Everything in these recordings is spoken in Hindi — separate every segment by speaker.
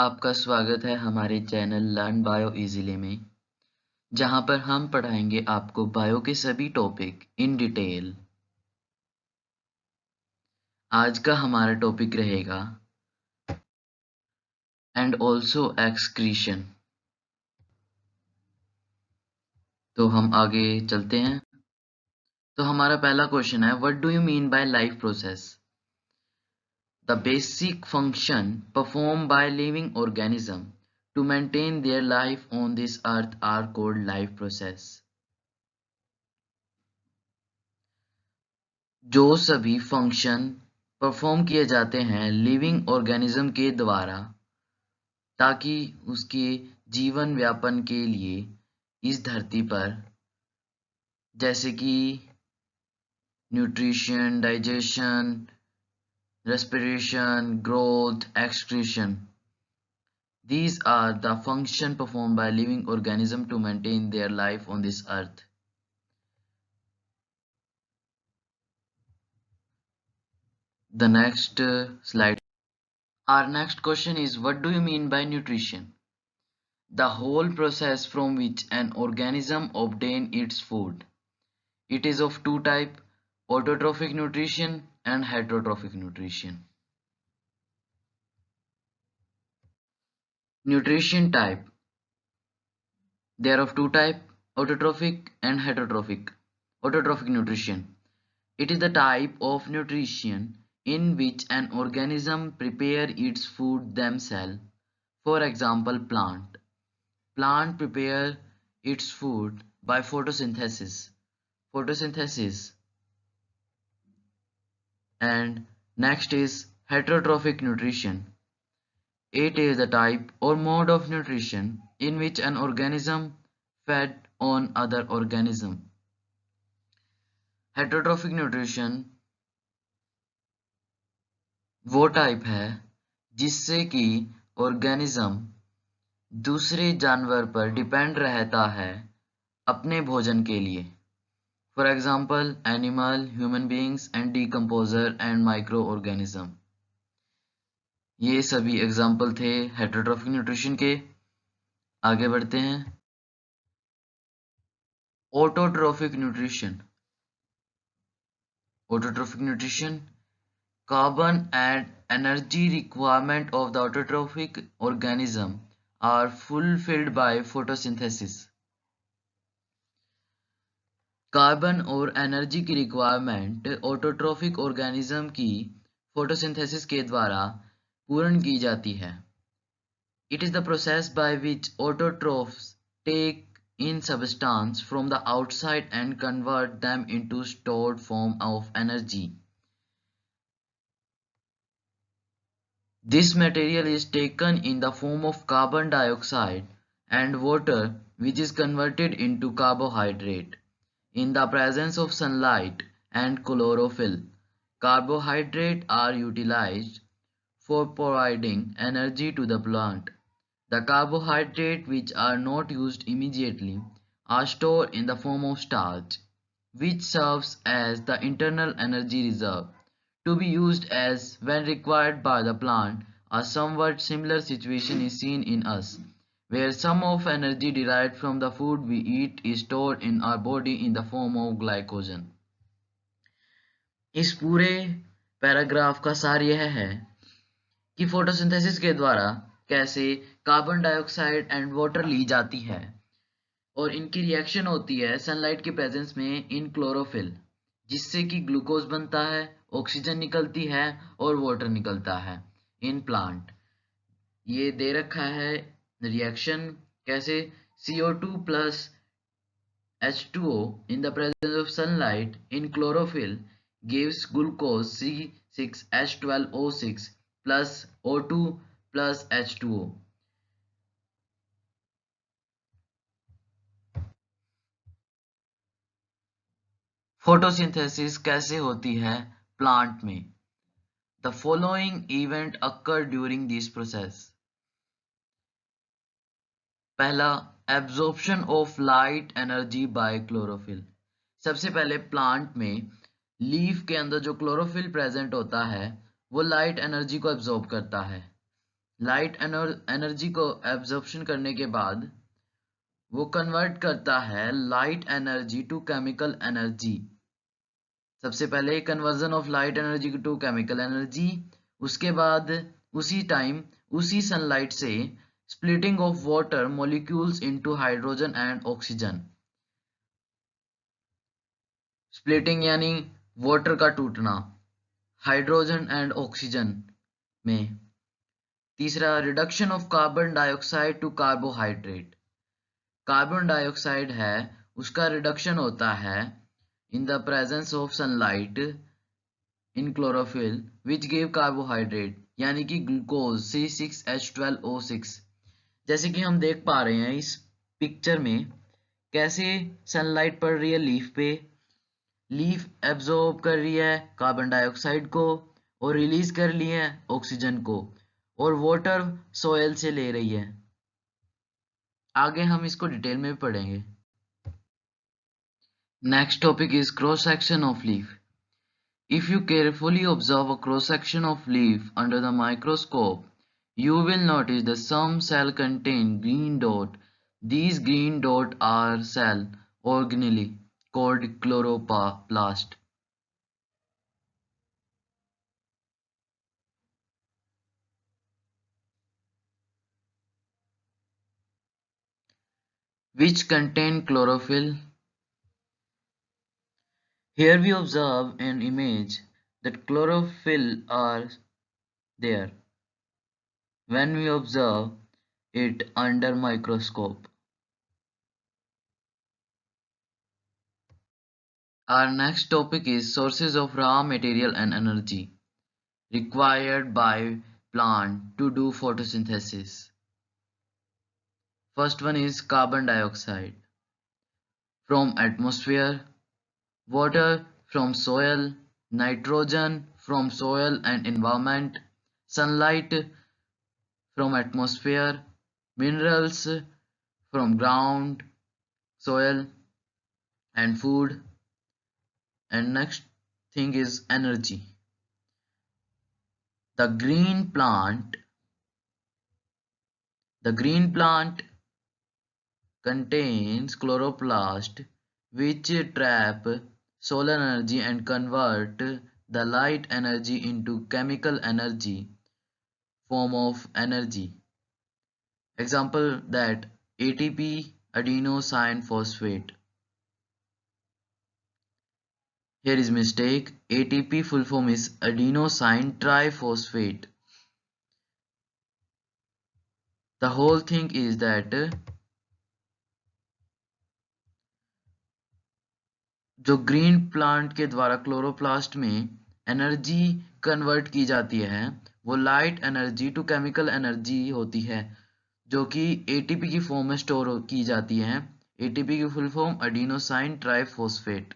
Speaker 1: आपका स्वागत है हमारे चैनल लर्न बायो इजीली में, जहां पर हम पढ़ाएंगे आपको बायो के सभी टॉपिक इन डिटेल। आज का हमारा टॉपिक रहेगा एंड ऑल्सो एक्सक्रीशन। तो हम आगे चलते हैं। तो हमारा पहला क्वेश्चन है, what do you mean by life process? The basic function perform by living organism to maintain their life on this earth are called life process. जो सभी फंक्शन परफॉर्म किए जाते हैं लिविंग ऑर्गेनिज्म के द्वारा ताकि उसके जीवन व्यापन के लिए इस धरती पर, जैसे कि nutrition, digestion, respiration, growth, excretion. These are the functions performed by living organisms to maintain their life on this earth. The next slide. Our next question is, what do you mean by nutrition? The whole process from which an organism obtains its food. It is of two types, autotrophic nutrition and heterotrophic nutrition. Nutrition type. They are of two types, autotrophic and heterotrophic. Autotrophic nutrition. It is the type of nutrition in which an organism prepare its food themselves. For example, plant. Plant prepare its food by photosynthesis. Photosynthesis. And next is heterotrophic nutrition. It is the type or mode of nutrition in which an organism fed on other organism. Heterotrophic nutrition वो टाइप है जिससे कि ऑर्गेनिज्म दूसरे जानवर पर डिपेंड रहता है अपने भोजन के लिए। For example animal, human beings and decomposer and micro organism. ये सभी एग्जाम्पल थे हेटरोट्रॉफिक न्यूट्रिशन के। आगे बढ़ते हैं। Autotrophic nutrition. Autotrophic nutrition. Carbon and energy requirement of the autotrophic organism are fulfilled by photosynthesis. Carbon और एनर्जी की रिक्वायरमेंट ऑटोट्रोफिक ऑर्गेनिज्म की फोटोसिंथेसिस के द्वारा पूर्ण की जाती है। It is the process by which autotrophs take in substance from the outside and convert them into stored form of energy. This material is taken in the form of carbon dioxide and water, which is converted into carbohydrate. In the presence of sunlight and chlorophyll, carbohydrates are utilized for providing energy to the plant. The carbohydrates which are not used immediately are stored in the form of starch, which serves as the internal energy reserve, to be used as when required by the plant. A somewhat similar situation is seen in us, where some of energy derived from the food we eat is stored in our body in the form of glycogen. इस पूरे पैराग्राफ का सार यह है कि फोटोसिंथेसिस के द्वारा कैसे कार्बन डाइऑक्साइड एंड वाटर ली जाती है और इनकी रिएक्शन होती है सनलाइट के प्रेजेंस में इन क्लोरोफिल, जिससे कि ग्लूकोज बनता है, ऑक्सीजन निकलती है और वाटर निकलता है इन प्लांट। ये दे रखा है रिएक्शन कैसे, CO2 plus H2O in the presence of sunlight in chlorophyll gives glucose C6H12O6 plus O2 plus H2O. Photosynthesis कैसे होती है प्लांट में? The following event occur during this process. पहला, absorption of light energy by chlorophyll. सबसे पहले प्लांट में लीफ के अंदर जो क्लोरोफिल प्रेजेंट होता है वो लाइट एनर्जी को एब्जॉर्ब करता है। लाइट एनर्जी को एब्जॉर्प्शन करने के बाद वो कन्वर्ट करता है light energy to chemical energy. सबसे पहले conversion of light energy to chemical energy, उसके बाद उसी टाइम उसी सनलाइट से splitting of water molecules into hydrogen and oxygen। splitting यानी वाटर का टूटना हाइड्रोजन एंड ऑक्सीजन में। तीसरा reduction of carbon dioxide to carbohydrate. Carbon dioxide है उसका रिडक्शन होता है in the presence of sunlight in chlorophyll which give carbohydrate यानी कि ग्लूकोज C6H12O6। जैसे कि हम देख पा रहे हैं इस पिक्चर में कैसे सनलाइट पड़ रही है लीफ पे, लीफ एब्जॉर्ब कर रही है कार्बन डाइऑक्साइड को और रिलीज कर रही है ऑक्सीजन को, और वाटर सोयल से ले रही है। आगे हम इसको डिटेल में पढ़ेंगे। Next topic is cross section of leaf. If you carefully observe a cross-section of leaf under the microscope, you will notice that some cells contain green dot. These green dots are cell organelle called chloroplast, which contain chlorophyll. Here we observe an image that chlorophyll are there when we observe it under microscope. Our next topic is sources of raw material and energy required by plant to do photosynthesis. First one is carbon dioxide from atmosphere, water from soil, nitrogen from soil and environment, sunlight from atmosphere, minerals from ground, soil and food. And next thing is energy. The green plant contains chloroplast which trap solar energy and convert the light energy into chemical energy form of energy. Example that ATP adenosine phosphate. Here is mistake. ATP full form is adenosine triphosphate. The whole thing is that जो ग्रीन प्लांट के द्वारा क्लोरोप्लास्ट में एनर्जी कन्वर्ट की जाती है वो light energy to chemical energy होती है जो कि एटीपी की फॉर्म में स्टोर की जाती है। एटीपी की फुल फॉर्म एडिनोसाइन ट्राइफॉस्फेट।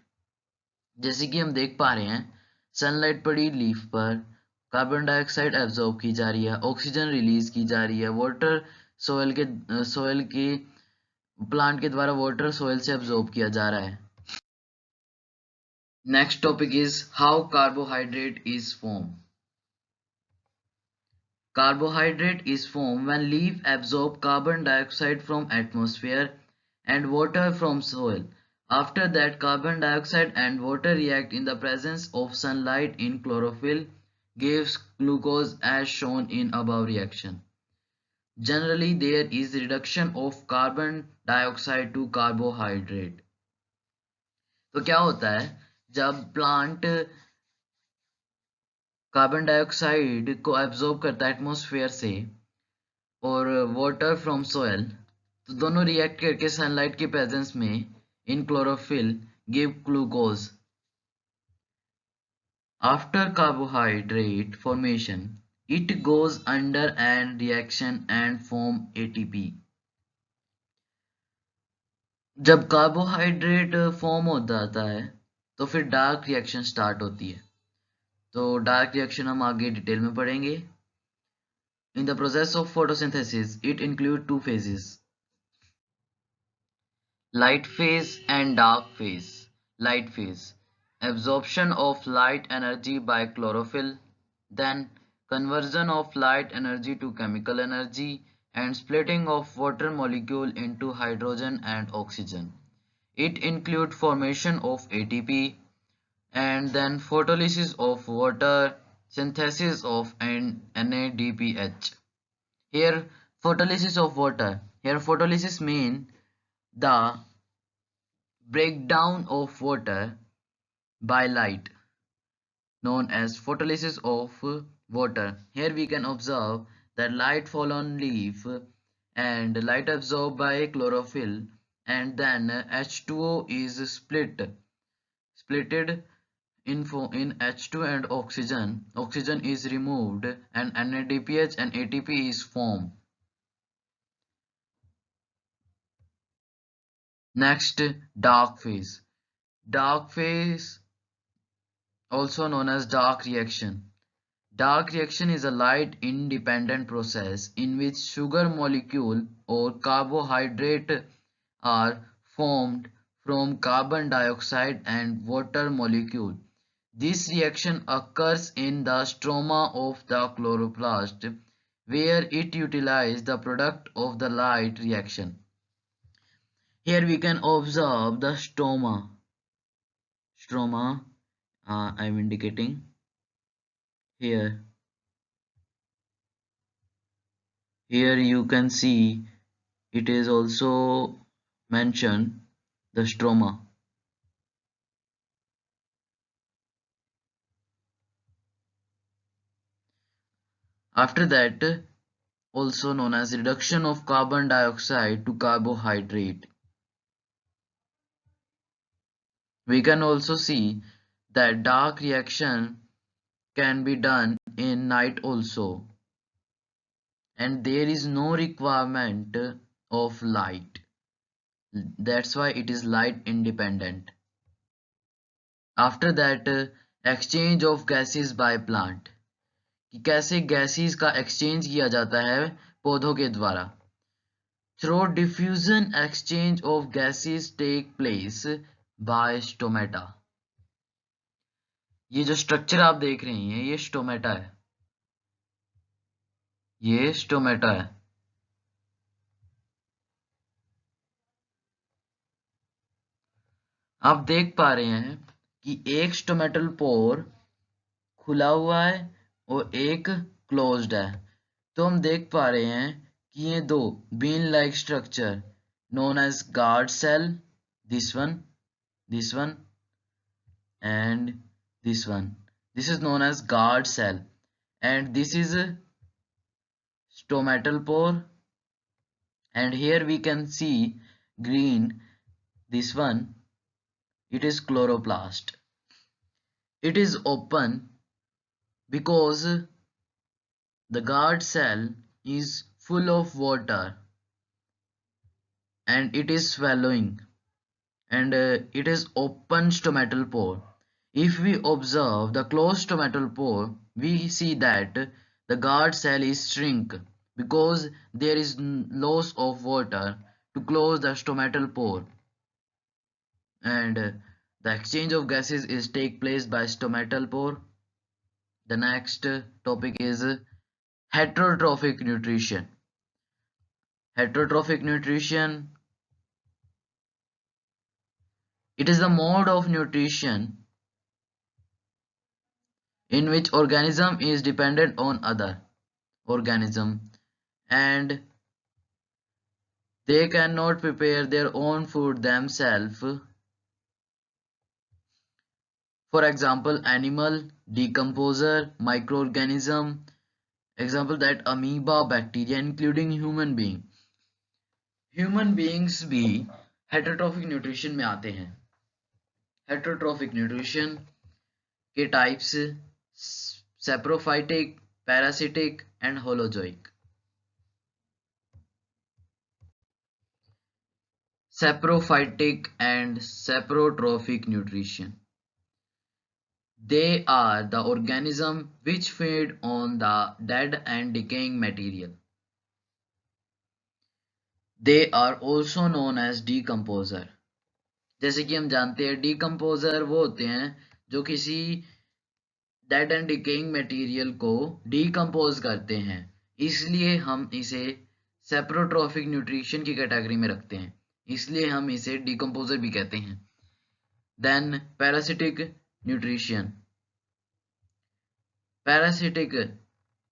Speaker 1: जैसे कि हम देख पा रहे हैं सनलाइट पड़ी लीफ पर, कार्बन डाइऑक्साइड एब्जॉर्ब की जा रही है, ऑक्सीजन रिलीज की जा रही है, वाटर सोयल के प्लांट के द्वारा वाटर सोयल से एब्जॉर्ब किया जा रहा है। Next topic is how carbohydrate is formed. Carbohydrate is formed when leaf absorb carbon dioxide from atmosphere and water from soil. After that, carbon dioxide and water react in the presence of sunlight in chlorophyll, gives glucose as shown in above reaction. Generally, there is reduction of carbon dioxide to carbohydrate. तो क्या होता है जब प्लांट कार्बन डाइऑक्साइड को एब्जॉर्ब करता है एटमॉस्फेयर से और वाटर फ्रॉम सॉइल, तो दोनों रिएक्ट करके सनलाइट के प्रेजेंस में in chlorophyll give glucose. After carbohydrate formation it goes under an reaction and form ATP. जब कार्बोहाइड्रेट फॉर्म हो जाता है तो फिर डार्क रिएक्शन स्टार्ट होती है। तो डार्क रिएक्शन हम आगे डिटेल में पढ़ेंगे। In the process of photosynthesis, it includes two phases: light phase and dark phase. Light phase, absorption of light energy by chlorophyll, then conversion of light energy to chemical energy, and splitting of water molecule into hydrogen and oxygen. It includes formation of ATP and then photolysis of water, synthesis of NADPH. Here photolysis of water. Here photolysis mean the breakdown of water by light, known as photolysis of water. Here we can observe that light fall on leaf and light absorbed by chlorophyll, and then H2O is splitted in H2 and oxygen. Oxygen is removed and NADPH and ATP is formed. Next, dark phase. Dark phase, also known as dark reaction. Dark reaction is a light-independent process in which sugar molecule or carbohydrate are formed from carbon dioxide and water molecule. This reaction occurs in the stroma of the chloroplast, where it utilizes the product of the light reaction. Here we can observe the stroma. Stroma, I am indicating here. Here you can see it is also mentioned the stroma. After that, also known as reduction of carbon dioxide to carbohydrate. We can also see that dark reaction can be done in night also, and there is no requirement of light. That's why it is light independent. After that, exchange of gases by plant, कि कैसे गैसेस का एक्सचेंज किया जाता है पौधों के द्वारा. Through diffusion, exchange of gases take place by stomata. ये जो स्ट्रक्चर आप देख रहे हैं ये स्टोमेटा है. ये स्टोमेटा है. आप देख पा रहे हैं कि एक स्टोमेटल पोर खुला हुआ है और एक क्लोज्ड है. तो हम देख पा रहे हैं कि ये दो bean like structure known as guard cell, this one and this one. This is known as guard cell, and this is a stomatal pore, and here we can see green, this one, it is chloroplast. It is open because the guard cell is full of water and it is swallowing, and it is open stomatal pore. If we observe the closed stomatal pore, we see that the guard cell is shrink because there is loss of water to close the stomatal pore, and the exchange of gases is take place by stomatal pore. The next topic is heterotrophic nutrition. Heterotrophic nutrition, it is the mode of nutrition in which organism is dependent on other organism and they cannot prepare their own food themselves. For example, animal, decomposer, microorganism, example that amoeba, bacteria, including human being. Human beings भी heterotrophic nutrition में आते हैं. Heterotrophic nutrition के types saprophytic, parasitic and holozoic. Saprophytic and saprotrophic nutrition. They are the organisms which feed on the dead and decaying material. They are also known as decomposer. जैसे कि हम जानते हैं decomposer वो होते हैं जो किसी डेड एंड डिकेइंग मटेरियल को डिकम्पोज करते हैं, इसलिए हम इसे सेप्रोट्रॉफिक न्यूट्रिशन की कैटेगरी में रखते हैं, इसलिए हम इसे डिकम्पोजर भी कहते हैं। Then parasitic nutrition. पैरासिटिक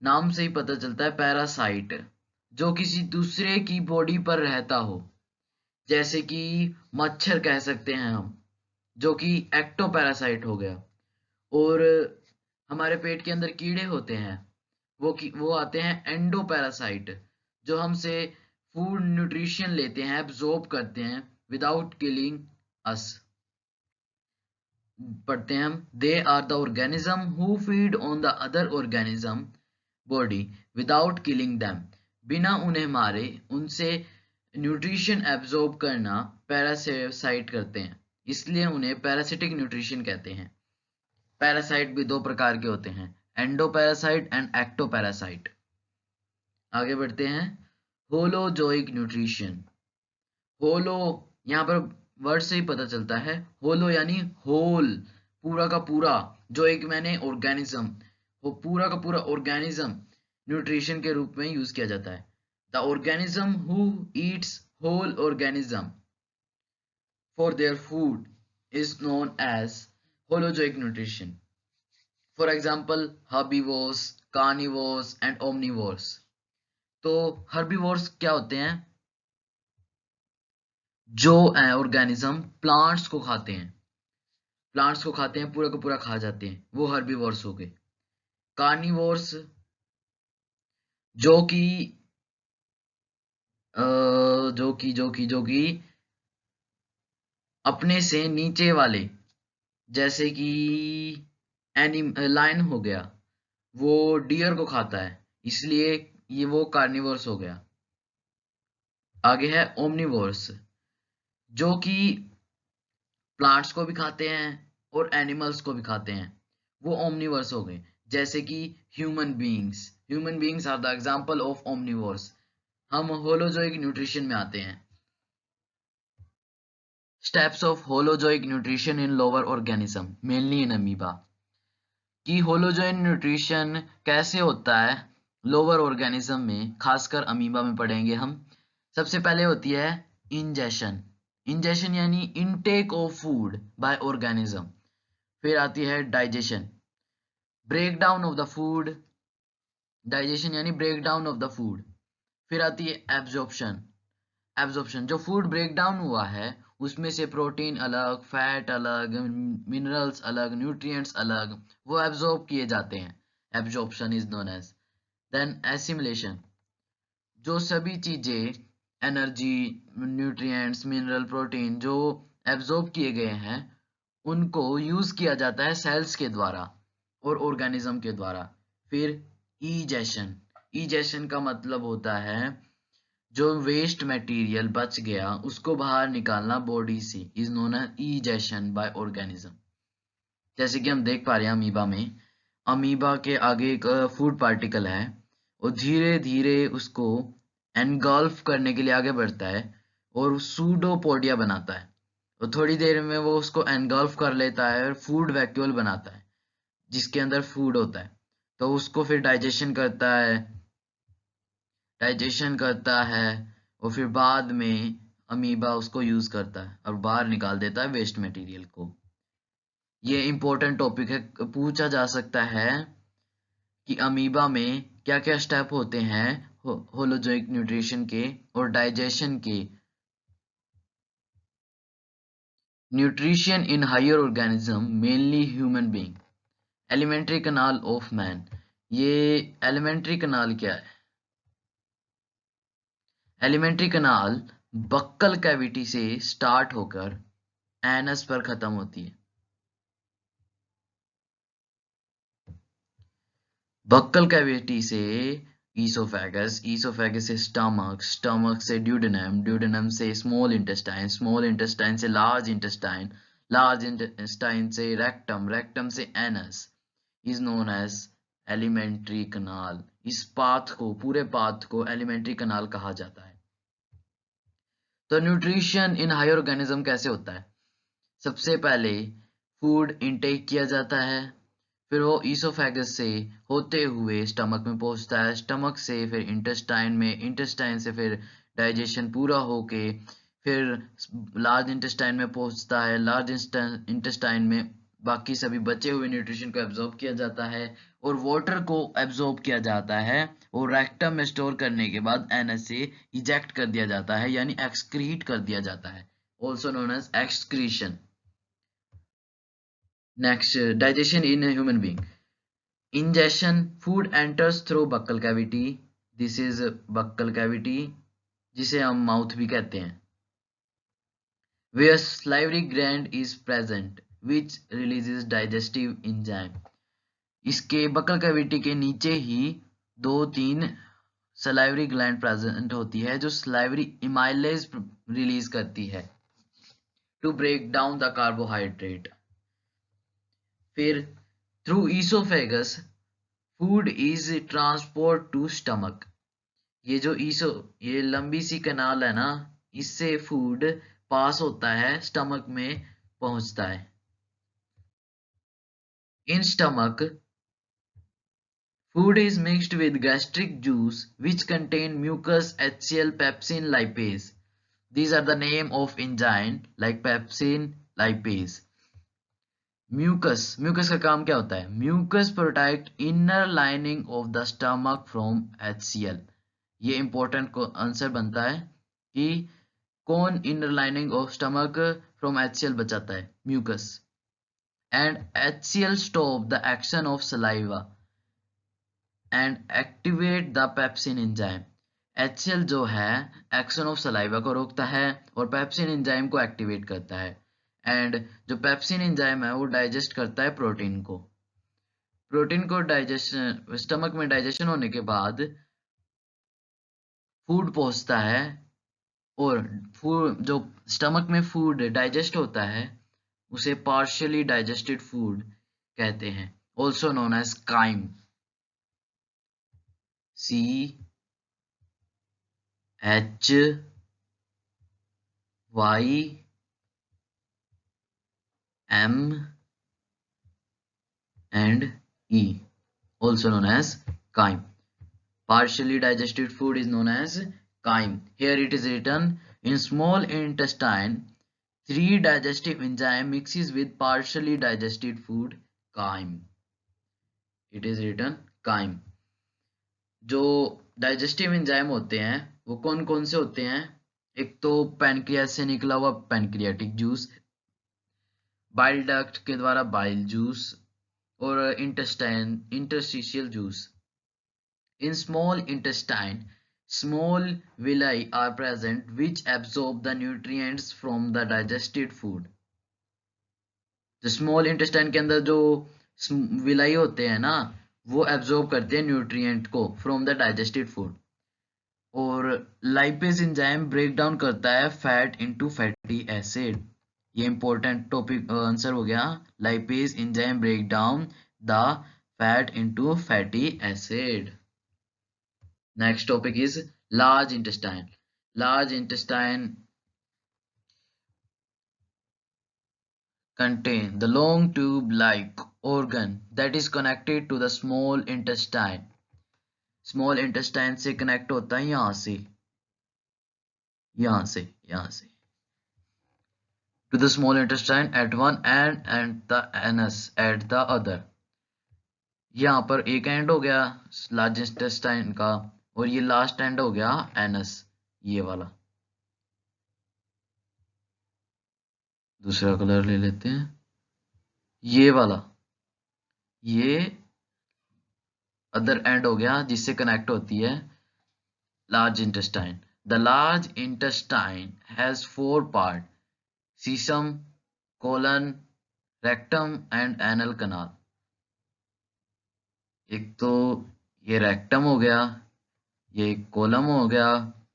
Speaker 1: नाम से ही पता चलता है, पैरासाइट जो किसी दूसरे की बॉडी पर रहता हो, जैसे कि मच्छर कह सकते हैं हम, जो कि एक्टोपैरासाइट हो गया। और हमारे पेट के अंदर कीड़े होते हैं, वो आते हैं एंडोपैरासाइट, जो हमसे फूड न्यूट्रिशन लेते हैं, एब्जॉर्ब करते हैं विदाउट किलिंग अस। पढ़ते हैं हम, they are the organism who feed on the other organism body without killing them. बिना उन्हें मारे उनसे न्यूट्रिशन एब्जॉर्ब करना पैरासाइट करते हैं, इसलिए उन्हें पैरासिटिक न्यूट्रिशन कहते हैं। पैरासाइट भी दो प्रकार के होते हैं, एंडोपैरासाइट एंड एक्टोपैरासाइट। आगे बढ़ते हैं, होलोजोइक न्यूट्रिशन। होलो, यहाँ पर वर्ड से ही पता चलता है, होलो यानी होल, पूरा का पूरा, जो एक मैंने ऑर्गेनिज्म, वो पूरा का पूरा ऑर्गेनिज्म न्यूट्रिशन के रूप में यूज किया जाता है। The organism who eats whole organism for their food is known as holozoic nutrition. For example herbivores, carnivores and omnivores. तो हर्बीवोर्स क्या होते हैं? जो ऑर्गेनिज्म प्लांट्स को खाते हैं, पूरा का पूरा खा जाते हैं, वो हर्बीवोर्स हो गए। कार्निवोर्स जो कि जो कि अपने से नीचे वाले, जैसे कि लायन हो गया, वो डियर को खाता है, इसलिए ये वो कार्निवोर्स हो गया। आगे है ओमनिवोर्स, जो कि प्लांट्स को भी खाते हैं और एनिमल्स को भी खाते हैं, वो ओमनिवर्स हो गए। जैसे कि human beings are the example of omnivores. हम होलोजोइक न्यूट्रिशन में आते हैं। Steps of holozoic nutrition in lower organism mainly in amoeba. कि होलोजोइक न्यूट्रिशन कैसे होता है लोअर ऑर्गेनिज्म में, खासकर अमीबा में पढ़ेंगे हम। सबसे पहले होती है इंजेशन। इंजेशन यानी intake of food by organism. फिर आती है digestion, break down of the food, digestion यानी break down of the food. फिर आती है एब्जॉर्प्शन, जो फूड ब्रेक डाउन हुआ है उसमें से प्रोटीन अलग, फैट अलग, मिनरल्स अलग, न्यूट्रिएंट्स अलग, वो एब्जॉर्ब किए जाते हैं, absorption is known as. Then assimilation, जो सभी चीजें, एनर्जी, न्यूट्रिएंट्स, मिनरल, प्रोटीन जो एब्जॉर्ब किए गए हैं, उनको यूज किया जाता है सेल्स के द्वारा और ऑर्गेनिज्म के द्वारा। फिर ईजेशन, का मतलब होता है जो वेस्ट मटेरियल बच गया उसको बाहर निकालना बॉडी से, is known as egestion by organism. जैसे कि हम देख पा रहे हैं अमीबा में, अमीबा के आगे एक फूड पार्टिकल है, और धीरे धीरे उसको एनगल्फ करने के लिए आगे बढ़ता है और सूडोपोडिया बनाता है, और थोड़ी देर में वो उसको एनगल्फ कर लेता है और फूड वैक्यूल बनाता है जिसके अंदर फूड होता है। तो उसको फिर डाइजेशन करता है और फिर बाद में अमीबा उसको यूज करता है और बाहर निकाल देता है वेस्ट मटेरियल को। ये इम्पोर्टेंट टॉपिक है, पूछा जा सकता है कि अमीबा में क्या क्या स्टेप होते हैं होलोजोइक न्यूट्रिशन के और डाइजेशन के। Nutrition in higher organism mainly human being. Alimentary canal of man, ये एलिमेंट्री कनाल क्या है? एलिमेंट्री कनाल बक्कल कैविटी से स्टार्ट होकर एनस पर खत्म होती है। बक्कल कैविटी से ईसोफेगस, से स्टमक, से ड्यूडेनम, से स्मॉल इंटेस्टाइन से लार्ज इंटेस्टाइन से रेक्टम, से anus, is known as alimentary canal. इस पाथ को, पूरे पाथ को एलिमेंट्री कनाल कहा जाता है। तो न्यूट्रिशन इन हायर ऑर्गेनिज्म कैसे होता है? सबसे पहले फूड इनटेक किया जाता है, फिर वो ईसोफेगस से होते हुए स्टमक में पहुंचता है, स्टमक से फिर इंटेस्टाइन में, इंटेस्टाइन से फिर डाइजेशन पूरा होके फिर लार्ज इंटेस्टाइन में पहुंचता है, लार्ज इंटेस्टाइन में बाकी सभी बचे हुए न्यूट्रिशन को एब्जॉर्ब किया जाता है और वाटर को एब्जॉर्ब किया जाता है और रेक्टम में स्टोर करने के बाद एनएस से इजेक्ट कर दिया जाता है यानी एक्सक्रीट कर दिया जाता है, also known as excretion. Next, digestion in a human being. Ingestion, food enters through buccal cavity. This is buccal cavity, जिसे हम माउथ भी कहते हैं, where salivary gland is present, which releases digestive enzyme. इसके बकल कैविटी के नीचे ही 2-3 सलाइवरी ग्लैंड प्रेजेंट होती है जो सलाइवरी इमाइलेज रिलीज करती है to break down the carbohydrate. फिर through oesophagus food is transport to stomach. ये लंबी सी कनाल है ना, इससे फूड पास होता है, स्टमक में पहुंचता है। In stomach food is mixed with gastric juice which contain mucus, HCl, pepsin, lipase. These are the name of enzyme like pepsin, lipase. Mucus का काम क्या होता है? Mucus protect inner lining of the stomach from HCl। ये इंपॉर्टेंट आंसर बनता है कि कौन inner lining of stomach from HCl बचाता है? Mucus. And HCl stop the action of saliva and activate the pepsin enzyme. HCl जो है एक्शन ऑफ सलाइवा को रोकता है और पेप्सिन एंजाइम को एक्टिवेट करता है। एंड जो पेप्सिन एंजाइम है वो डाइजेस्ट करता है प्रोटीन को। प्रोटीन को डाइजेशन, स्टमक में डाइजेशन होने के बाद फूड पहुंचता है और फूड जो स्टमक में फूड डाइजेस्ट होता है उसे पार्शियली डाइजेस्टेड फूड कहते हैं, also known as chyme. CHYM and E, also known as chyme. Partially digested food is known as chyme. Here it is written, in small intestine, 3 digestive enzyme mixes with partially digested food, chyme. It is written chyme. जो डाइजेस्टिव एंजाइम होते हैं वो कौन कौन से होते हैं? एक तो पैनक्रियास से निकला हुआ पैनक्रियाटिक जूस, बाइल डक्ट के द्वारा बाइल जूस और interstitial juice. In small intestine, small villi are present which absorb the nutrients from the digested food. जो स्मॉल इंटेस्टाइन के अंदर जो विलाई होते हैं ना वो एब्जॉर्ब करते हैं न्यूट्रिएंट को फ्रॉम द डाइजेस्टेड फूड। और लाइपेज एंजाइम ब्रेक डाउन करता है फैट इनटू फैटी एसिड। ये इंपॉर्टेंट टॉपिक आंसर हो गया, lipase enzyme break down the fat into fatty acid. Next topic is large intestine. Large intestine contain the long tube-like organ that is connected to the small intestine. Small intestine से connect होता है यहाँ से to the small intestine at one end and the anus at the other. यहाँ पर एक एंड हो गया लार्ज इंटेस्टाइन का और ये लास्ट एंड हो गया एनस, ये वाला। दूसरा कलर ले लेते हैं, ये वाला, ये अदर एंड हो गया जिससे कनेक्ट होती है large intestine. The large intestine has 4 part, caecum, colon, rectum and anal canal. एक तो ये रेक्टम हो गया, ये कोलम हो गया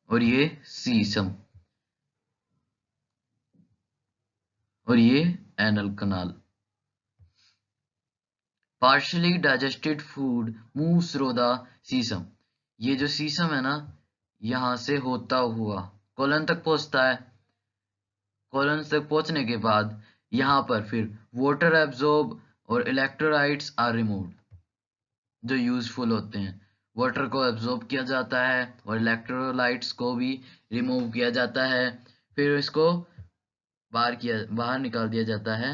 Speaker 1: और ये सीसम और ये anal canal. Partially digested food moves through the caecum. ये जो सीसम है ना यहाँ से होता हुआ कोलन तक पहुंचता है। कोलन तक पहुंचने के बाद यहाँ पर फिर वाटर एब्जॉर्ब और इलेक्ट्रोलाइट्स आर रिमूव्ड, जो यूजफुल होते हैं। वाटर को एब्जॉर्ब किया जाता है और इलेक्ट्रोलाइट्स को भी रिमूव किया जाता है, फिर इसको बाहर निकाल दिया जाता है।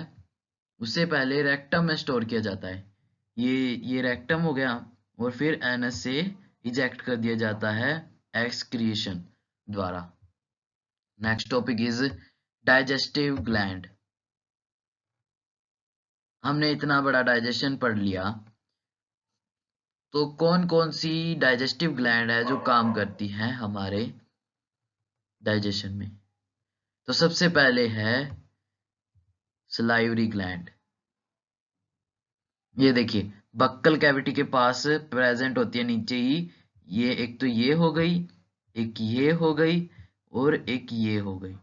Speaker 1: उससे पहले रेक्टम में स्टोर किया जाता है। ये रेक्टम हो गया, और फिर एनस से इजेक्ट कर दिया जाता है एक्सक्रीशन द्वारा। Next topic is digestive gland. हमने इतना बड़ा डाइजेशन पढ़ लिया, तो कौन कौन सी डाइजेस्टिव ग्लैंड है जो काम करती हैं हमारे डाइजेशन में? तो सबसे पहले है सलाइवरी ग्लैंड। ये देखिए, बक्कल कैविटी के पास प्रेजेंट होती है नीचे ही। ये एक तो ये हो गई, एक ये हो गई, और एक ये हो गई।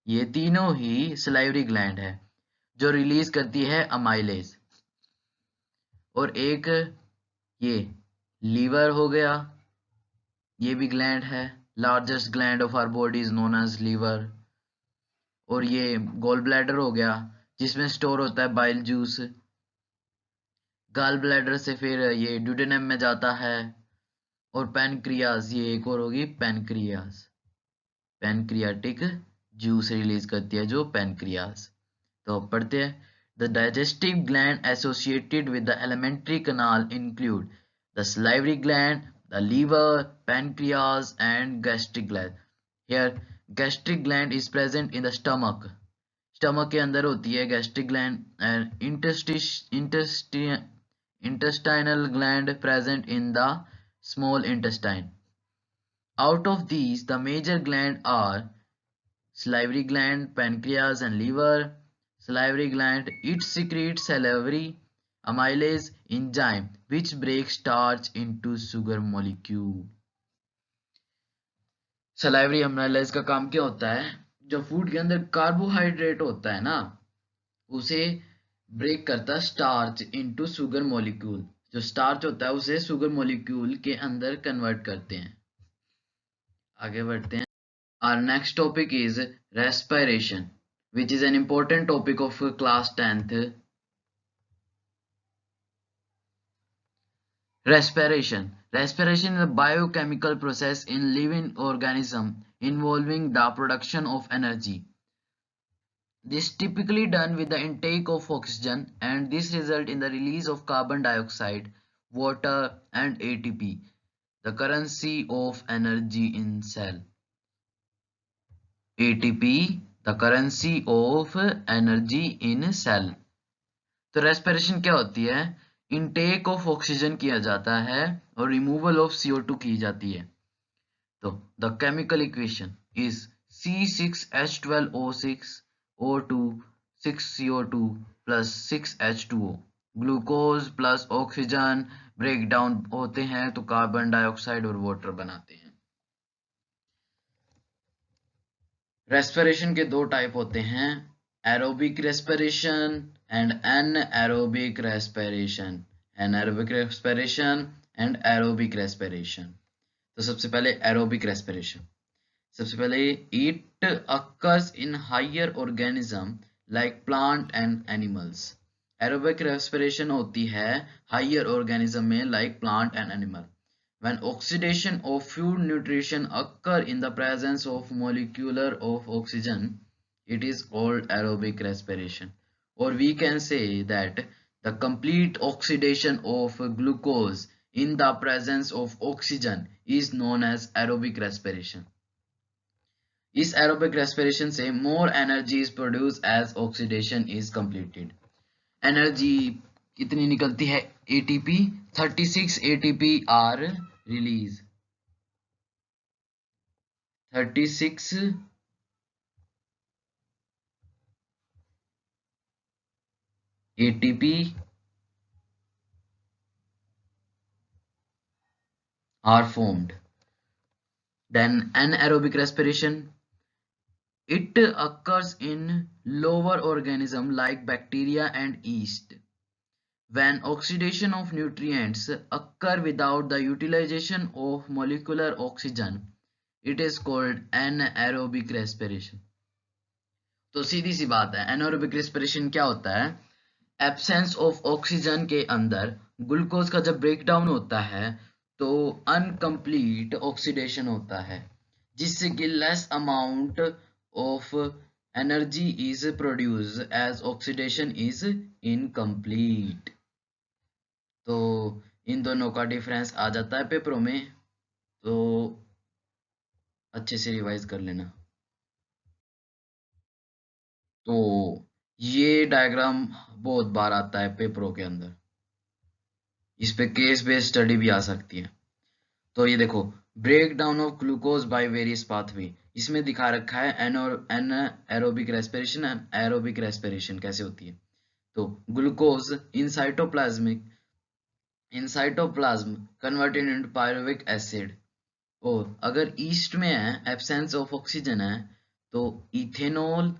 Speaker 1: ये तीनों ही सलाइवरी ग्लैंड है जो रिलीज करती है अमाइलेज। और एक ये लीवर हो गया, ये भी ग्लैंड है। Largest gland of our body is known as liver. और ये गॉल ब्लैडर हो गया, जिसमें स्टोर होता है बाइल जूस। गॉल ब्लैडर से फिर ये ड्यूडेनम में जाता है। और पैनक्रियाज, ये एक और होगी पैनक्रियाज, पैनक्रियाटिक जूस रिलीज करती है जो पैनक्रियाज। तो अब पढ़ते हैं। The digestive gland associated with the alimentary canal include the salivary gland, the liver, pancreas and gastric gland. Here gastric gland is present in the stomach. Stomach के अंदर होती है gastric gland, and intestinal gland present in the small intestine. Out of these, the major glands are salivary gland, pancreas and liver. Salivary gland, it secretes salivary amylase enzyme which breaks starch into sugar molecule. Salivary amylase का काम क्या होता है? जो फूड के अंदर कार्बोहाइड्रेट होता है ना, उसे ब्रेक करता है स्टार्च इनटू शुगर मॉलिक्यूल। जो स्टार्च होता है उसे शुगर मॉलिक्यूल के अंदर कन्वर्ट करते हैं। आगे बढ़ते हैं। Our next topic is respiration, which is an important topic of class 10th. Respiration. Respiration is a biochemical process in living organism involving the production of energy. This typically done with the intake of oxygen, and this result in the release of carbon dioxide, water and ATP, the currency of energy in cell. ATP, the currency of energy in cell. तो रेस्पिरेशन क्या होती है? इनटेक ऑफ ऑक्सीजन किया जाता है और रिमूवल ऑफ CO2 की जाती है। तो the chemical equation is C6H12O6 O2 6CO2 plus 6H2O। Glucose plus oxygen break down होते हैं तो कार्बन डाइऑक्साइड और वाटर बनाते हैं। रेस्पिरेशन के दो टाइप होते हैं, aerobic respiration and anaerobic respiration. Anaerobic respiration and aerobic respiration. तो सबसे पहले एरोबिक रेस्पिरेशन। सबसे पहले it occurs in higher organism like plant and animals. Aerobic respiration होती है हायर ऑर्गेनिज्म में like plant and animal. When oxidation of food nutrition occur in the presence of molecular of oxygen, it is called aerobic respiration. Or we can say that the complete oxidation of glucose in the presence of oxygen is known as aerobic respiration. इस aerobic respiration से more energy is produced as oxidation is completed. Energy कितनी निकलती है? ATP 36 ATP are released. 36 ATP are formed. Then anaerobic respiration, it occurs in lower organism like bacteria and yeast. When oxidation of nutrients occur without the utilization of molecular oxygen, it is called anaerobic respiration. तो सीधी सी बात है, एनारोबिक रेस्पिरेशन क्या होता है? एब्सेंस ऑफ ऑक्सीजन के अंदर ग्लूकोज का जब ब्रेक डाउन होता है तो अनकम्प्लीट ऑक्सीडेशन होता है, जिससे कि less amount of energy is produce as oxidation is incomplete. तो इन दोनों का डिफरेंस आ जाता है पेपरों में, तो अच्छे से रिवाइज कर लेना। तो ये डायग्राम बहुत बार आता है पेपरों के अंदर, इस पे केस बेस्ड स्टडी भी आ सकती है। तो ये देखो, break down of glucose by various pathway, इसमें दिखा रखा है anaerobic respiration and aerobic respiration कैसे होती है। तो glucose in cytoplasm converted into pyruvic acid, और अगर ईस्ट में है, एब्सेंस ऑफ ऑक्सीजन है, तो इथेनॉल,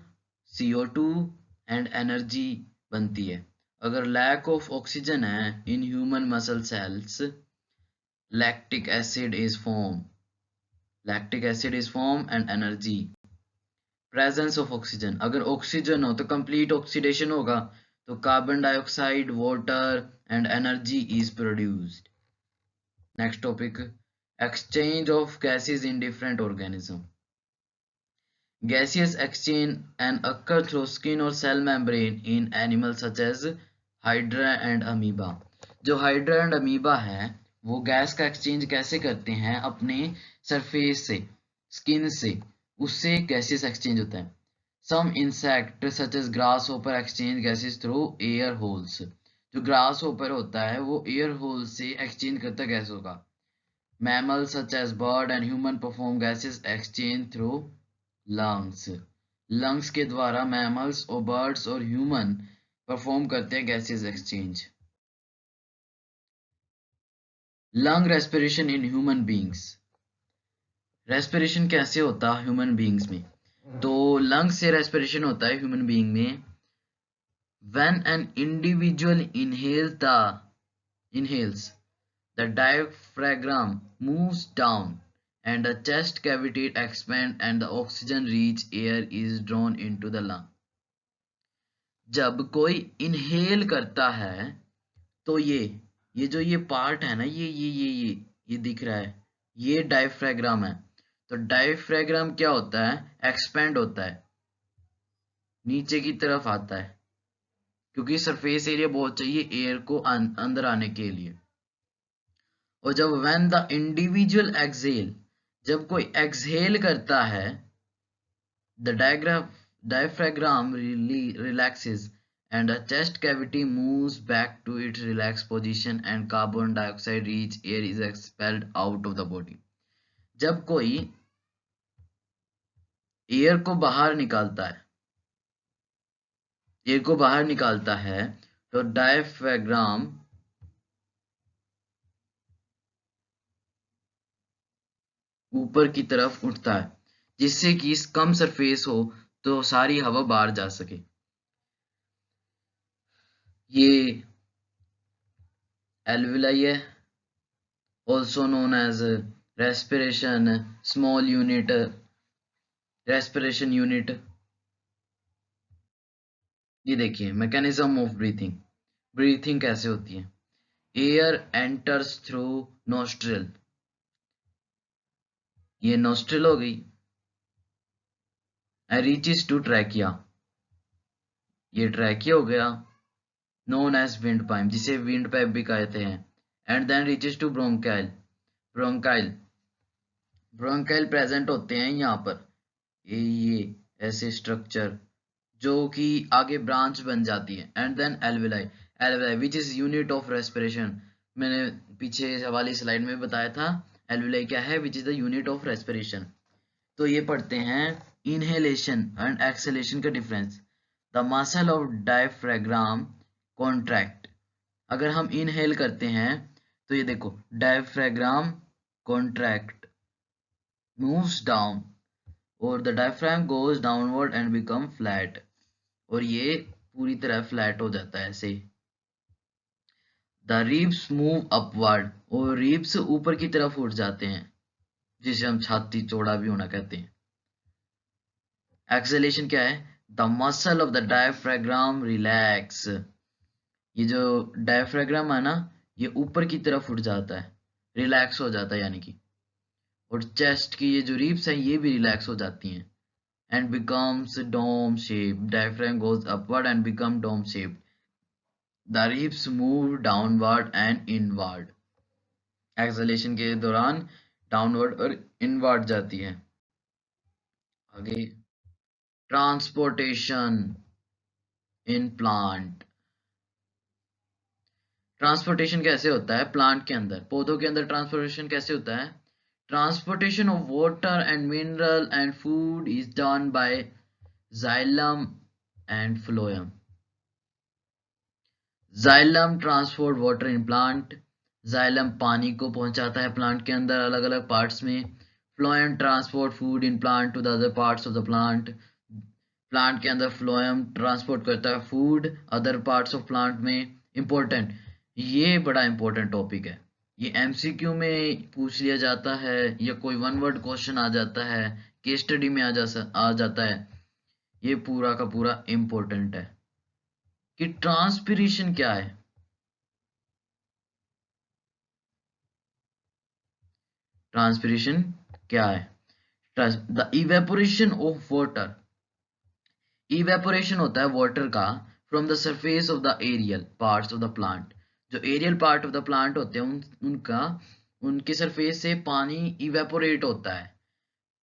Speaker 1: CO2 एंड एनर्जी बनती है। अगर लैक ऑफ ऑक्सीजन है in human muscle cells, lactic acid is formed and energy। presence of oxygen, अगर ऑक्सीजन हो तो complete oxidation होगा, तो carbon dioxide, water and energy is produced. Next topic, exchange of gases in different organism। gaseous exchange and occur through skin or cell membrane in animals such as hydra and amoeba। जो हाइड्रा एंड अमीबा है वो गैस का एक्सचेंज कैसे करते हैं अपने सरफेस से, स्किन से, उससे गैसेस एक्सचेंज होता है। Some insect such as grasshopper exchange gases through air holes. जो ग्रास होपर होता है वो एयर होल से एक्सचेंज करता है गैसों का। Mammals such as bird and human perform gases exchange through lungs। lungs के द्वारा mammals और birds और human परफॉर्म करते हैं gases exchange। lung respiration in human beings, respiration कैसे होता है human beings में, तो lungs से respiration होता है human being में when an individual inhales, the diaphragm moves down and the chest cavity expands and the oxygen rich air is drawn into the lung। जब कोई इनहेल करता है तो ये जो ये पार्ट है ना, ये दिख रहा है, ये डायफ्राग्राम है। तो डायफ्राग्राम क्या होता है, एक्सपेंड होता है, नीचे की तरफ आता है, क्योंकि सरफेस एरिया बहुत चाहिए एयर को अंदर आने के लिए। और जब when the individual exhale, जब कोई exhale करता है, the diaphragm relaxes and the chest cavity moves back to its relaxed position and carbon dioxide rich air is expelled out of the body। जब कोई एयर को बाहर निकालता है तो डायफ्राग्राम ऊपर की तरफ उठता है, जिससे कि कम सरफेस हो तो सारी हवा बाहर जा सके। ये एल्विलाई है, also known as respiration unit। ये देखिए मैकेनिज्म ऑफ ब्रीथिंग कैसे होती है। एयर एंटर्स थ्रू नोस्ट्रिल, ये नोस्ट्रिल हो गई, एंड रीचेस टू ट्रैकिया, ये ट्रैकिया हो गया, नोन एज विंड पाइप, जिसे विंड पाइप भी कहते हैं, and then reaches to bronchiole present होते हैं यहाँ पर, ये ऐसे स्ट्रक्चर जो कि आगे ब्रांच बन जाती है, and then alveoli which is unit of respiration. मैंने पीछे वाली स्लाइड में बताया था एल्विलाई क्या है, which is the unit of respiration. तो ये पढ़ते हैं इनहेलेशन एंड एक्सहेलेशन का difference. The muscle of diaphragm contract, अगर हम इनहेल करते हैं तो ये देखो डायफ्राग्राम कॉन्ट्रैक्ट मूव्स डाउन और the diaphragm goes downward and become flat, और ये पूरी तरह फ्लैट हो जाता है ऐसे। द रिब्स मूव अपवर्ड, और रिब्स ऊपर की तरफ उठ जाते हैं, जिसे हम छाती चौड़ा भी होना कहते हैं। एक्सहेलेशन क्या है, the muscle of the diaphragm relax, ये जो डायफ्राग्राम है ना, ये ऊपर की तरफ उठ जाता है, रिलैक्स हो जाता है यानी कि। और चेस्ट की ये जो रिब्स हैं ये भी रिलैक्स हो जाती हैं and becomes dome shape. Diaphragm goes upward and become dome shape. The ribs move downward and inward. Exhalation के दौरान डाउनवर्ड और इनवर्ड जाती है। आगे, ट्रांसपोर्टेशन इन प्लांट। ट्रांसपोर्टेशन कैसे होता है प्लांट के अंदर, पौधों के अंदर ट्रांसपोर्टेशन कैसे होता है? Transportation of water and mineral and food is done by xylem and phloem. Xylem transport water in plant. xylem पानी को पहुंचाता है प्लांट के अंदर अलग अलग पार्ट्स में। phloem transport food in plant to the other parts of the plant. Plant के अंदर phloem ट्रांसपोर्ट करता है food other parts of plant में। इंपॉर्टेंट, ये बड़ा इंपॉर्टेंट टॉपिक है, ये एमसीक्यू में पूछ लिया जाता है या कोई वन वर्ड क्वेश्चन आ जाता है, केस स्टडी में आ जाता है। ये पूरा का पूरा इंपॉर्टेंट है कि ट्रांसपिरेशन क्या है। ट्रांसपिरेशन क्या है? The evaporation of water. Evaporation होता है वाटर का from the surface of the aerial parts of the plant. जो aerial part of the plant होते हैं उनका उनके सरफेस से पानी इवेपोरेट होता है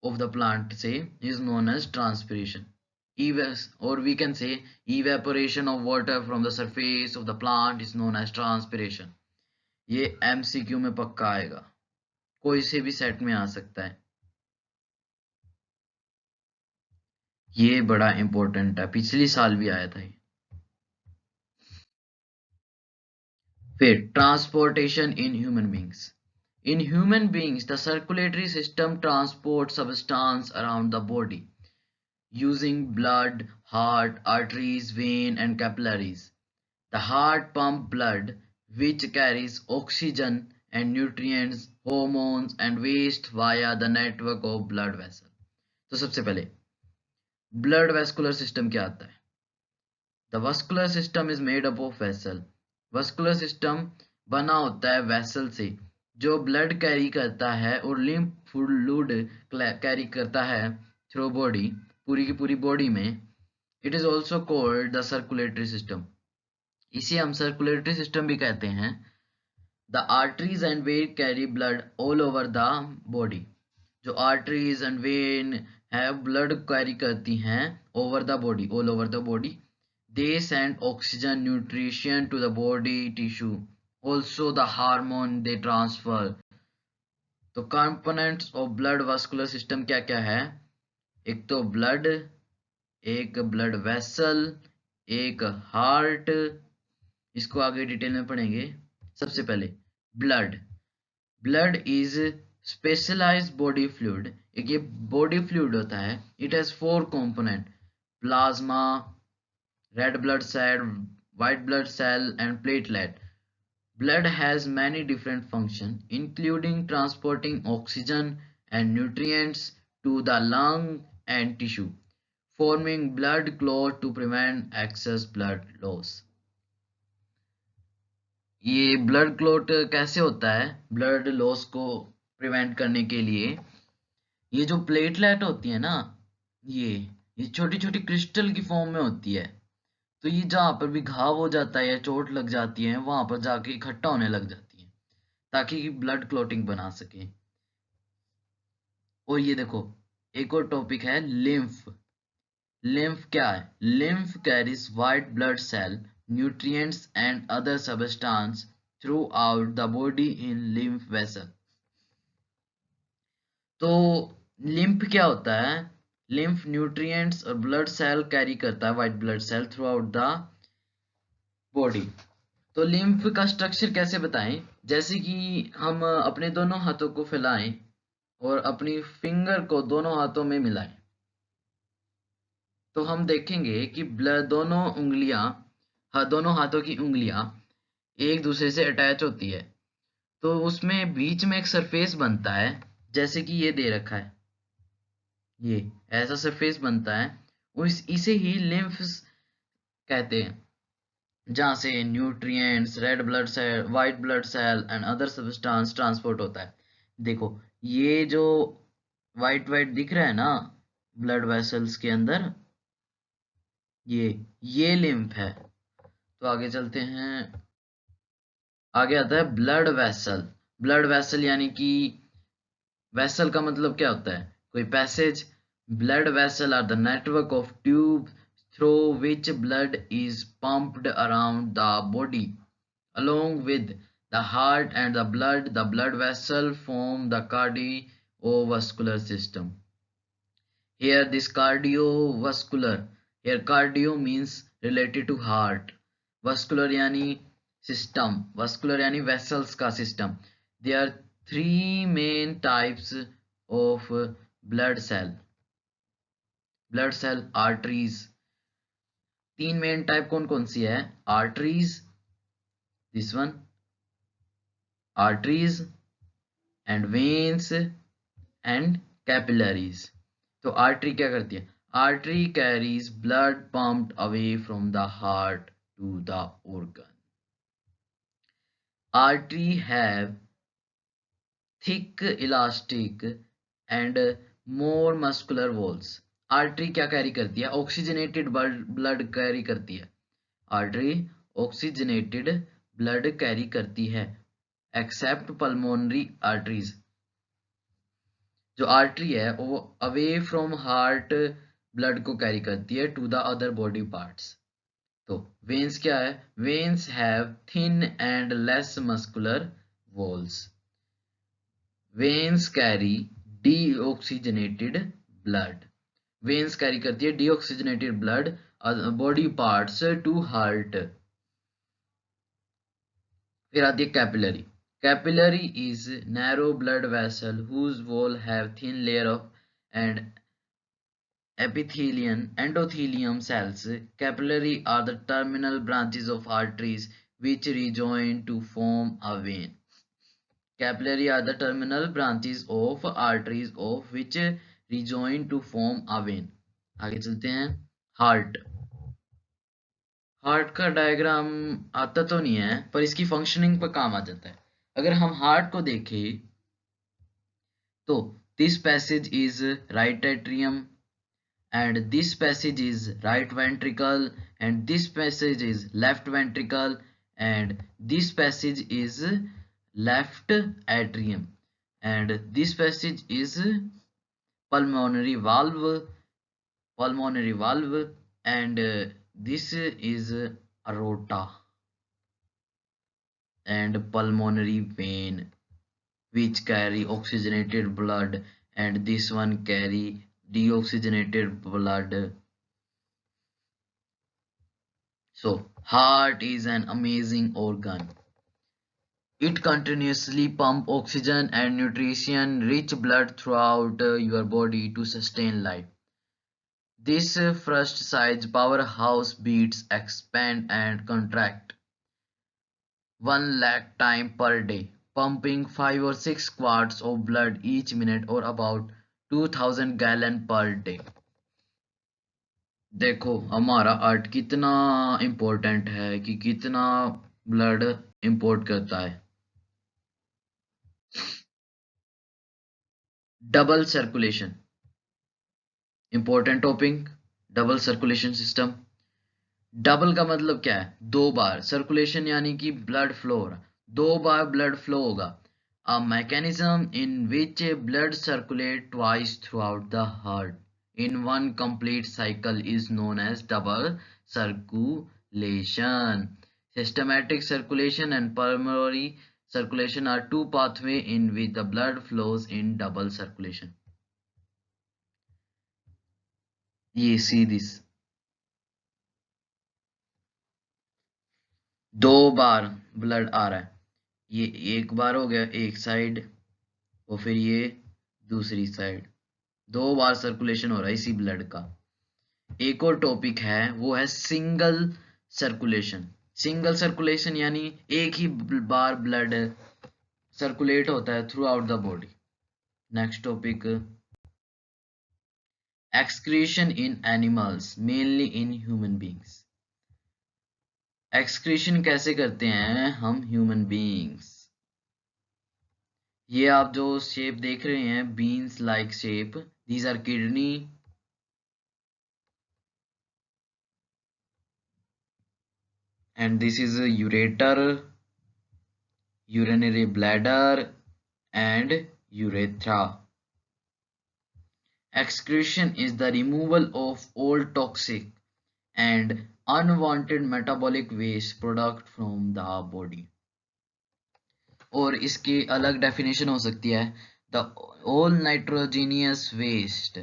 Speaker 1: ऑफ द प्लांट से is known as transpiration. or we can say evaporation of water from the surface of the plant is known as transpiration. ये एमसीक्यू में पक्का आएगा, कोई से भी सेट में आ सकता है। ये बड़ा इंपॉर्टेंट है, पिछले साल भी आया था ये। फिर transportation in human beings. In human beings, the circulatory system transports substance around the body using blood, heart, arteries, vein, and capillaries. The heart pumps blood, which carries oxygen and nutrients, hormones, and waste via the network of blood vessels. तो सबसे पहले ब्लड वेस्कुलर सिस्टम क्या आता है? The vascular system is made up of vessel. Vascular system बना होता है वेसल से जो ब्लड कैरी करता है और लिम्फ फ्लूइड कैरी करता है थ्रू बॉडी, पूरी की पूरी बॉडी में। It is also called the circulatory system. इसे हम सर्कुलेटरी सिस्टम भी कहते हैं। The arteries and when carry blood all over the body. जो आर्टरीज एंड वेन है ब्लड कैरी करती हैं over the body, all over the body. They send oxygen, nutrition to the body tissue. Also the hormone they transfer. तो components of blood vascular system क्या क्या है? एक तो blood, एक blood vessel, एक heart। इसको आगे डिटेल में पढ़ेंगे। सबसे पहले blood is specialized body fluid। एक ये body fluid होता है। It has 4 component: plasma, red blood cell, white blood cell, and platelet. Blood has many different functions, including transporting oxygen and nutrients to the lung and tissue, forming blood clot to prevent excess blood loss. ये ब्लड क्लॉट कैसे होता है? ब्लड लॉस को प्रिवेंट करने के लिए ये जो प्लेटलेट होती है ना, ये छोटी छोटी क्रिस्टल की फॉर्म में होती है। तो ये जहाँ पर भी घाव हो जाता है या चोट लग जाती है वहां पर जाके इकट्ठा होने लग जाती है ताकि ब्लड क्लॉटिंग बना सके। और ये देखो, एक और टॉपिक है लिम्फ। लिम्फ क्या है? Lymph carries white blood cell, nutrients and other substance throughout the body in lymph vessel. तो लिम्फ क्या होता है? लिम्फ न्यूट्रिएंट्स और ब्लड सेल कैरी करता है, white blood cell, throughout the body. तो लिम्फ का स्ट्रक्चर कैसे बताएं? जैसे कि हम अपने दोनों हाथों को फैलाएं और अपनी फिंगर को दोनों हाथों में मिलाएं तो हम देखेंगे कि दोनों उंगलियां, दोनों हाथों की उंगलियां एक दूसरे से अटैच होती है। तो उसमें बीच में एक सरफेस बनता है, जैसे कि ये दे रखा है, ये ऐसा सरफेस बनता है। इसे ही लिम्फ कहते हैं। जहाँ से nutrients, red blood cell, white blood cell and other substance transport होता है। देखो ये जो वाइट वाइट दिख रहा है ना ब्लड वेसल्स के अंदर, ये लिम्फ है। तो आगे चलते हैं। आगे आता है ब्लड वेसल। ब्लड वेसल यानी कि वेसल का मतलब क्या होता है, कोई passage. Blood vessel are the network of tube through which blood is pumped around the body along with the heart and the blood vessel form the cardiovascular system. Here this cardiovascular, here cardio means related to heart, vascular यानी system, vascular यानी vessels का system. There are three main types of blood cell arteries. तीन मेन टाइप कौन कौन सी है? arteries, this one, arteries and veins and capillaries. तो आर्टरी क्या करती है? Artery carries blood pumped away from the heart to the organ. Artery have thick elastic and more muscular walls. Artery क्या कैरी करती है? ऑक्सीजनेटेड ब्लड कैरी करती है। आर्टरी ऑक्सीजनेटेड ब्लड कैरी करती है एक्सेप्ट पल्मोनरी आर्टरीज। जो आर्टरी है वो अवे फ्रॉम हार्ट ब्लड को कैरी करती है to the other body parts. तो वेन्स क्या है? Veins have thin and less muscular walls. Veins carry deoxygenated blood. Veins carry करती है deoxygenated blood body parts to heart. फिर आती है capillary. Capillary is narrow blood vessel whose wall have thin layer of and endothelium cells. Capillary are the terminal branches of arteries which rejoin to form a vein. Capillary are the terminal branches of arteries of which rejoin to form a vein. आगे चलते हैं। हार्ट। हार्ट का डायग्राम आता तो नहीं है पर इसकी फंक्शनिंग पर काम आ जाता है। अगर हम हार्ट को देखें तो this passage is right atrium and this passage is right ventricle and this passage is left ventricle and this passage is left atrium and this passage is pulmonary valve and this is aorta and pulmonary vein which carry oxygenated blood and this one carry deoxygenated blood. So heart is an amazing organ. It continuously pumps oxygen and nutrition rich blood throughout your body to sustain life. This first size powerhouse beats expand and contract 1 lakh times per day, pumping 5 or 6 quarts of blood each minute or about 2000 gallons per day. देखो हमारा हार्ट कितना इम्पोर्टेंट है कि कितना ब्लड इंपोर्ट करता है। Double circulation important topic. Double circulation system. Double का मतलब क्या है? 2 बार। सर्कुलेशन यानी कि ब्लड फ्लो हो रहा, 2 बार ब्लड फ्लो होगा। A mechanism in which blood circulate twice through out the heart in one complete cycle is known as double circulation. Systematic circulation and pulmonary circulation are two pathways in which the blood flows in double circulation. ये see this 2 बार ब्लड आ रहा है, ये एक बार हो गया एक साइड और फिर ये दूसरी साइड, 2 बार सर्कुलेशन हो रहा है इसी ब्लड का। एक और टॉपिक है वो है सिंगल सर्कुलेशन। सिंगल सर्कुलेशन यानी एक ही बार ब्लड सर्कुलेट होता है through out the body. Next topic excretion in animals mainly in human beings. Excretion कैसे करते हैं हम ह्यूमन बीइंग्स? ये आप जो शेप देख रहे हैं, beans like shape, these are kidney, and this is a ureter, urinary bladder, and urethra. Excretion is the removal of all toxic and unwanted metabolic waste product from the body. और इसकी अलग डेफिनेशन हो सकती है, the all nitrogenous waste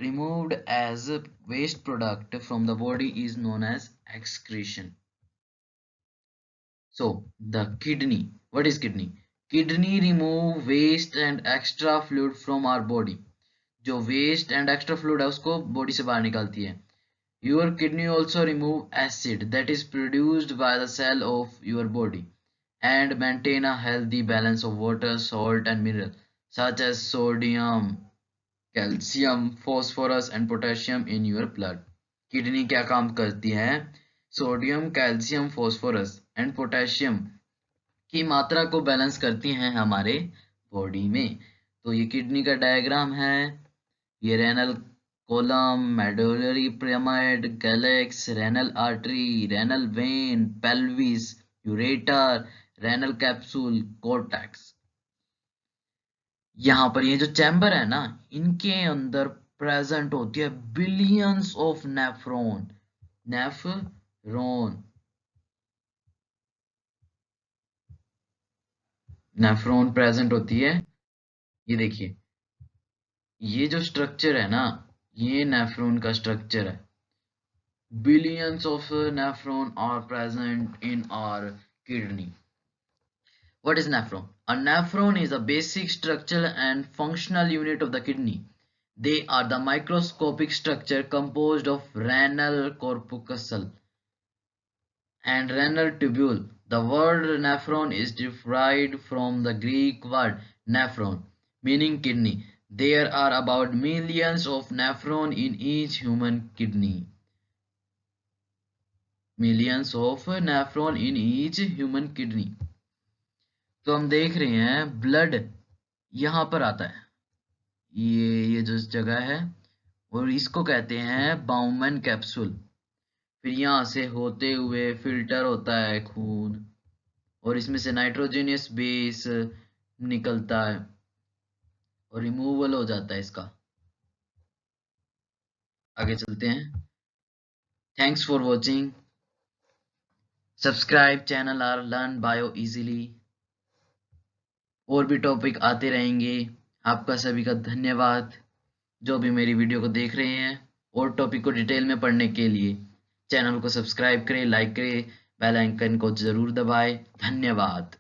Speaker 1: removed as a waste product from the body is known as excretion. So the kidney, what is kidney? Kidney remove waste and extra fluid from our body. जो waste and extra fluid है उसको body से बाहर निकालती है. Your kidney also remove acid that is produced by the cell of your body and maintain a healthy balance of water, salt and mineral such as sodium, calcium, phosphorus and potassium in your blood. Kidney क्या काम करती है? Sodium, calcium, phosphorus and potassium की मात्रा को बैलेंस करती हैं हमारे बॉडी में. तो ये किडनी का डायग्राम है. ये renal column, medullary pyramid, calyx, renal artery, renal vein, pelvis, ureter, renal capsule, cortex. यहाँ पर ये जो चैम्बर है ना, इनके अंदर प्रेजेंट होती है बिलियंस ऑफ नेफ्रॉन प्रेजेंट होती है. ये देखिए, ये जो स्ट्रक्चर है ना, ये नेफ्रॉन का स्ट्रक्चर है. Billions of nephron are present in our kidney. What is nephron? A nephron is a basic structural and functional unit of the kidney. They are the microscopic structure composed of renal corpuscle and renal tubule. The word nephron is derived from the Greek word nephron, meaning kidney. There are about millions of nephron in each human kidney. Millions of nephron in each human kidney. तो हम देख रहे हैं ब्लड यहाँ पर आता है, ये जो जगह है, और इसको कहते हैं बाउमन कैप्सूल. फिर यहाँ से होते हुए फिल्टर होता है खून, और इसमें से नाइट्रोजनियस बेस निकलता है और रिमूवल हो जाता है इसका. आगे चलते हैं. Thanks for watching. Subscribe channel are learn bio easily. और भी टॉपिक आते रहेंगे. आपका सभी का धन्यवाद जो भी मेरी वीडियो को देख रहे हैं. और टॉपिक को डिटेल में पढ़ने के लिए चैनल को सब्सक्राइब करें, लाइक करें, बेल आइकन को जरूर दबाएं. धन्यवाद.